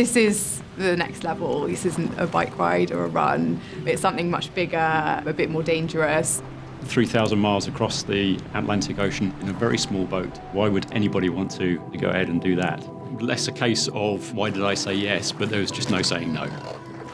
This is the next level. This isn't a bike ride or a run. It's something much bigger, a bit more dangerous. 3,000 miles across the Atlantic Ocean in a very small boat. Why would anybody want to go ahead and do that? Less a case of why did I say yes, but there was just no saying no.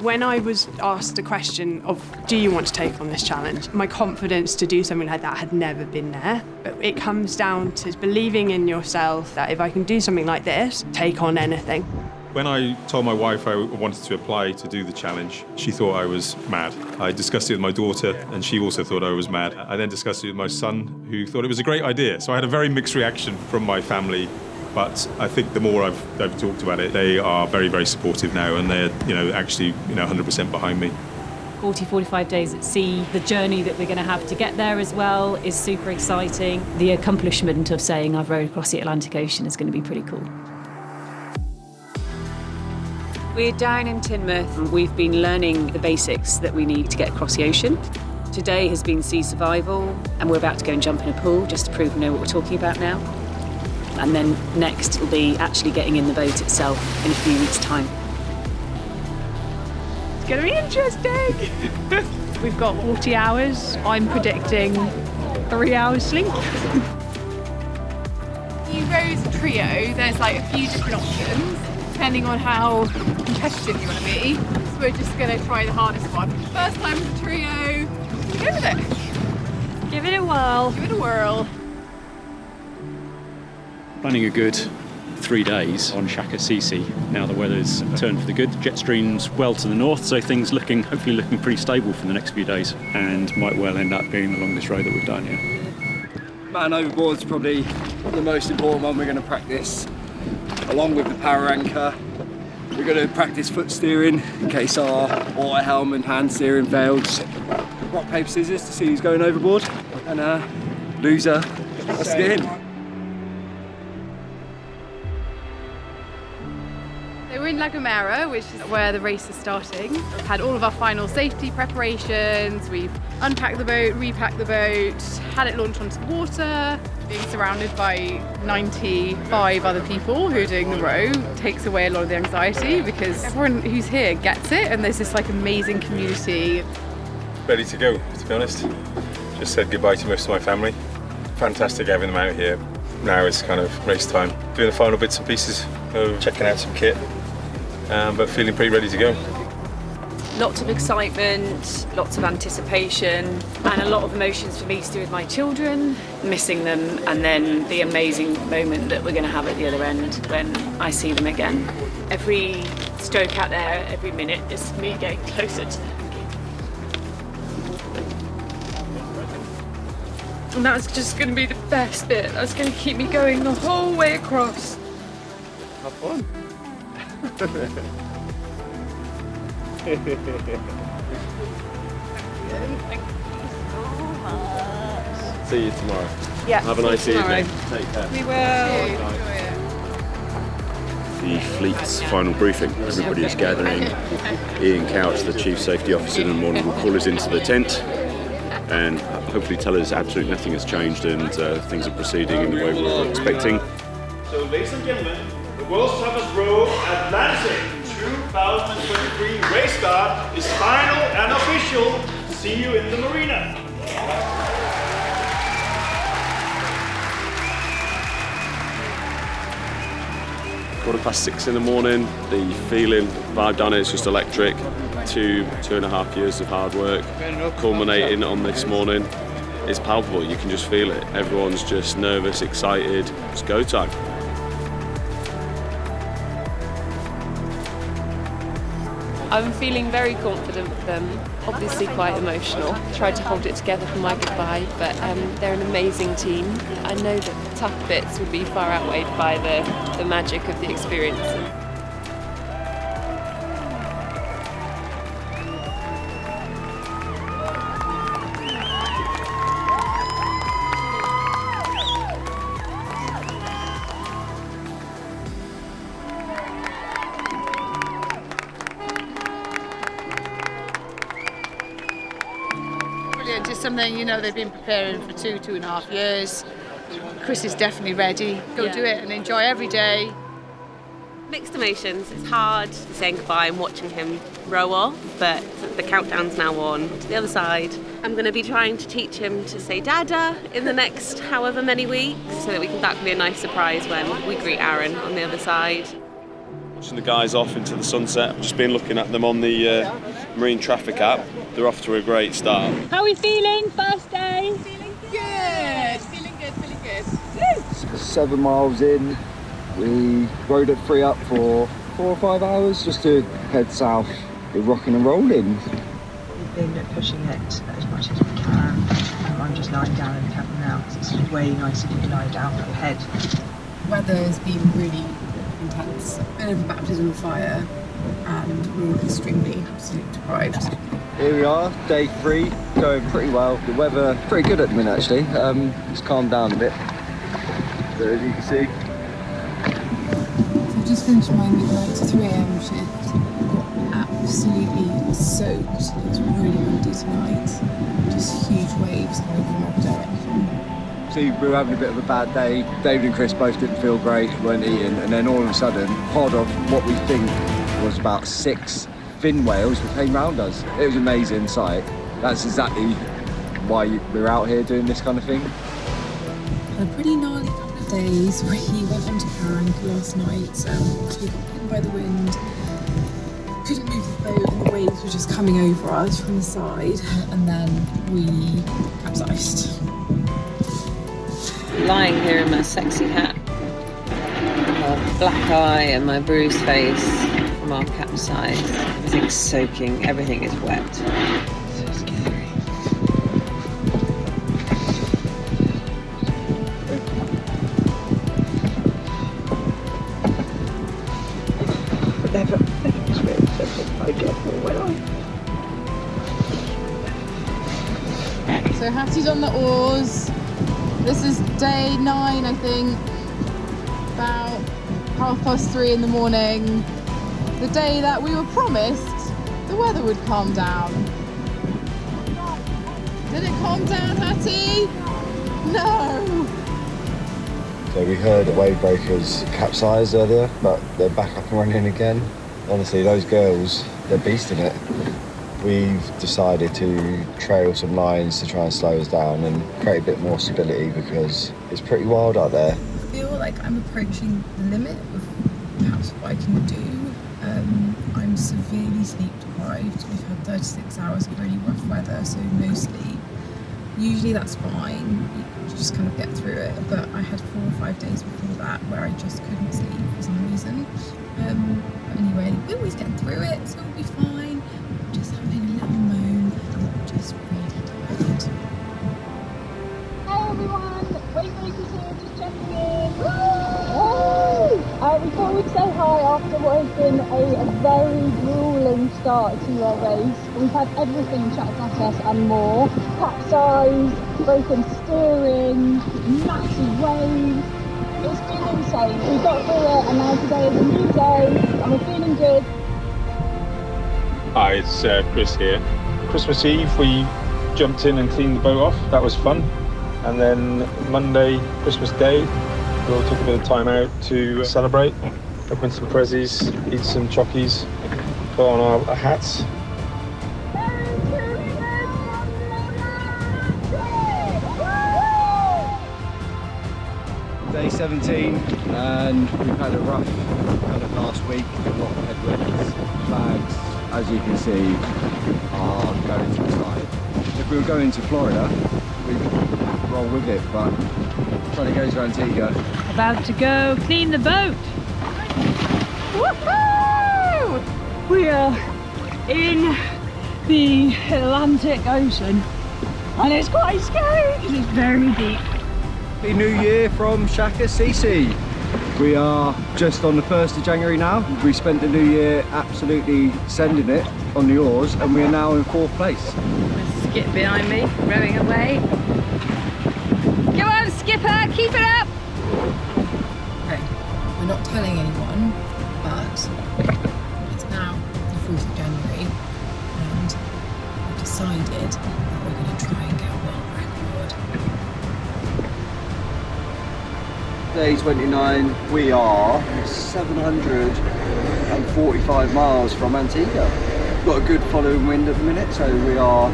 When I was asked the question of, do you want to take on this challenge? My confidence to do something like that had never been there. But it comes down to believing in yourself that if I can do something like this, take on anything. When I told my wife I wanted to apply to do the challenge, she thought I was mad. I discussed it with my daughter, and she also thought I was mad. I then discussed it with my son, who thought it was a great idea. So I had a very mixed reaction from my family. But I think the more I've talked about it, they are very, very supportive now, and they're, actually, 100% behind me. 40, 45 days at sea. The journey that we're going to have to get there as well is super exciting. The accomplishment of saying I've rowed across the Atlantic Ocean is going to be pretty cool. We're down in Teignmouth. We've been learning the basics that we need to get across the ocean. Today has been sea survival, and we're about to go and jump in a pool just to prove we know what we're talking about now. And then next will be actually getting in the boat itself in a few weeks' time. It's going to be interesting. We've got 40 hours. I'm predicting 3 hours sleep. You row's a trio, there's a few different options, depending on how competitive you want to be. So we're just going to try the hardest one. First time with the trio, go with it. Give it a whirl. Give it a whirl. Planning a good 3 days on Shaka Sisi. Now the weather's turned for the good. Jet stream's well to the north, so things hopefully looking pretty stable for the next few days, and might well end up being the longest row that we've done here. Man overboard's probably the most important one we're going to practice, along with the power anchor. We're going to practice foot steering in case our water helm and hand steering fails. Rock, paper, scissors to see who's going overboard, and loser has to get in. We're in La Gomera, which is where the race is starting. We've had all of our final safety preparations. We've unpacked the boat, repacked the boat, had it launched onto the water. Being surrounded by 95 other people who are doing the row takes away a lot of the anxiety, because everyone who's here gets it, and there's this amazing community. Ready to go, to be honest. Just said goodbye to most of my family. Fantastic having them out here. Now it's kind of race time. Doing the final bits and pieces of checking out some kit. But feeling pretty ready to go. Lots of excitement, lots of anticipation, and a lot of emotions for me to do with my children, missing them, and then the amazing moment that we're going to have at the other end when I see them again. Every stroke out there, every minute is me getting closer to them. And that's just going to be the best bit. That's going to keep me going the whole way across. Have fun. See you tomorrow. Yeah. Have a nice evening. Take care. We will. The fleet's final briefing. Everybody is gathering. Ian Couch, the Chief Safety Officer in the morning, will call us into the tent and hopefully tell us absolutely nothing has changed and things are proceeding in the way we were expecting. So, ladies and gentlemen, the world's toughest row, Atlantic 2023 race start is final and official. See you in the marina. 6:15 in the morning, the feeling, vibe down here is just electric. 2.5 years of hard work, culminating on this morning. It's palpable, you can just feel it. Everyone's just nervous, excited. It's go time. I'm feeling very confident with them, obviously quite emotional. Tried to hold it together for my goodbye, but they're an amazing team. I know that the tough bits will be far outweighed by the magic of the experience. Just something, they've been preparing for 2.5 years. Chris is definitely ready. Go do it and enjoy every day. Mixed emotions. It's hard saying goodbye and watching him row off, but the countdown's now on to the other side. I'm going to be trying to teach him to say Dada in the next however many weeks, so that can be a nice surprise when we greet Aaron on the other side. Watching the guys off into the sunset. I've just been looking at them on the marine traffic app. They're off to a great start. How are we feeling? First day? Feeling good. Feeling good. Feeling good. 7 miles in, we rode at 3 up for 4 or 5 hours just to head south. We're rocking and rolling. We've been pushing it as much as we can. I'm just lying down in the cabin now because it's way nicer to lie down with your head. Weather has been really intense. A bit of a baptism of fire, and we're all extremely sleep deprived. Here we are, day 3, going pretty well. The weather pretty good at the minute actually. It's calmed down a bit. So as you can see. So I've just finished my midnight to 3 AM shift. Got absolutely soaked. It's really windy tonight. Just huge waves coming from every direction. See, we were having a bit of a bad day. David and Chris both didn't feel great, weren't eating, and then all of a sudden, pod of what we think was about 6 fin whales came round us. It was an amazing sight. That's exactly why we're out here doing this kind of thing. A pretty gnarly couple of days. We went onto power anchor last night, so we got bitten by the wind. Couldn't move the boat, and the waves were just coming over us from the side, and then we capsized. Lying here in my sexy hat, my black eye and my bruised face from our capsize. Everything's soaking, everything is wet. So scary. Never experienced something like it in my life. So Hatty's on the oars. This is day 9, I think. About 3:30 in the morning. The day that we were promised the weather would calm down. Did it calm down, Hattie? No! So we heard the wave breakers capsized earlier, but they're back up and running again. Honestly, those girls, they're beasting it. We've decided to trail some lines to try and slow us down and create a bit more stability because it's pretty wild out there. I feel like I'm approaching the limit of perhaps what I can do. I'm severely sleep deprived. We've had 36 hours of really rough weather, so no sleep. Usually that's fine, you just kind of get through it, but I had 4 or 5 days before that where I just couldn't sleep for some reason. But anyway, we're always getting through it, so we'll be fine. Just having a little moan, I'm just really tired. Hey everyone, Wavebreakers here, just checking in. We thought we'd say hi after what has been a very gruelling start to your race. We've had everything chucked at us and more. Capsize, broken steering, massive waves. It's been insane. We got through it and now today is a new day and we're feeling good. Hi, it's Chris here. Christmas Eve we jumped in and cleaned the boat off. That was fun. And then Monday, Christmas Day, we all took a bit of time out to celebrate, open some prezzies, eat some chockies, put on our hats. Day 17, and we've had a rough kind of last week, a lot of headwinds. Flags, as you can see, are going to the side. If we were going to Florida, we'd roll with it, but trying to go to Antigua. About to go clean the boat. Woohoo! We are in the Atlantic Ocean, and it's quite scary because it's very deep. Happy New Year from Shaka Cece. We are just on the 1st of January now. We spent the New Year absolutely sending it on the oars, and we are now in 4th place. Skip behind me, rowing away. Come on, skipper, keep it up! Okay, we're not telling anyone, but it's now the 4th of January and we've decided that we're going to try and get a world record. Day 29, we are 745 miles from Antigua. We've got a good following wind at the minute, so we are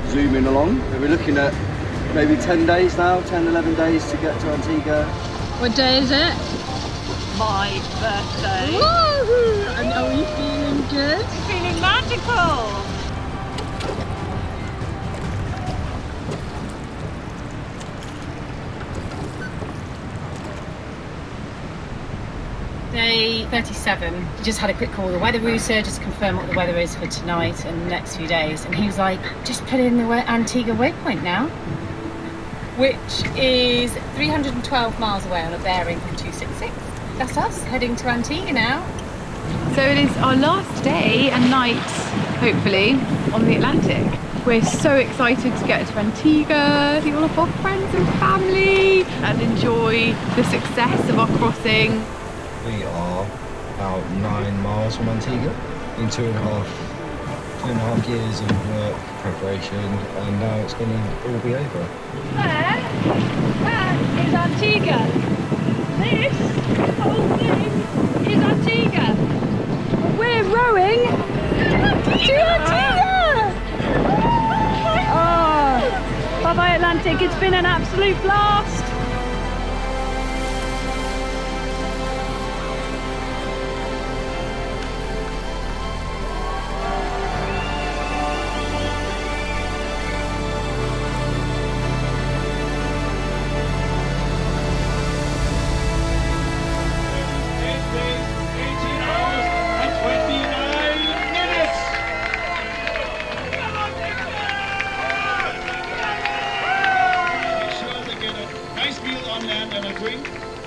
zooming along. We're looking at maybe 10 days now, 10, 11 days to get to Antigua. What day is it? My birthday. Woohoo! And are we feeling good? Feeling magical. Day 37. Just had a quick call with the weather rooster just to confirm what the weather is for tonight and the next few days. And he was like, just put in the Antigua waypoint now, which is 312 miles away on a bearing from 266. That's us heading to Antigua now. So it is our last day and night, hopefully, on the Atlantic. We're so excited to get to Antigua, see all of our friends and family, and enjoy the success of our crossing. We are about 9 miles from Antigua. In 2.5 years of work, preparation, and now it's going to all be over. That is Antigua. This whole thing is Antigua. We're rowing to Antigua. Oh, bye-bye Atlantic. It's been an absolute blast.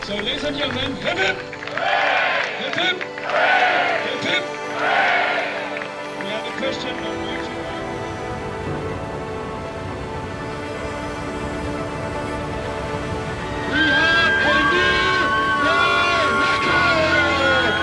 So, ladies and gentlemen, hip hip! Hip hip! Hip hip! We have a question on YouTube. We have a new world record!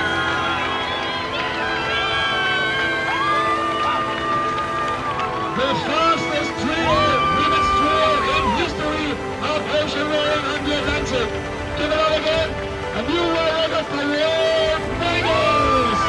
The fastest women's tour in history of ocean rowing on the Atlantic. Give it up again, a new world record for World Vegas!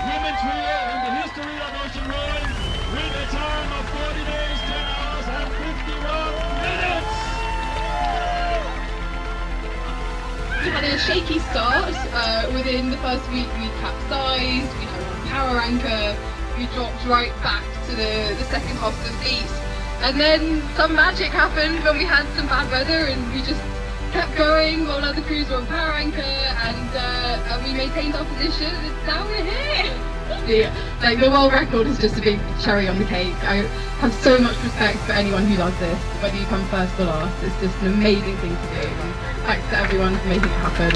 Women's trio in the history of ocean rowing with a time of 40 days, 10 hours and 51 minutes! We had a shaky start. Within the first week we capsized, we had one power anchor, we dropped right back to the second half of the fleet. And then some magic happened when we had some bad weather and we just kept going while other crews were on power anchor and we maintained our position and now we're here! The world record is just a big cherry on the cake. I have so much respect for anyone who does this, whether you come first or last. It's just an amazing thing to do. And thanks to everyone for making it happen.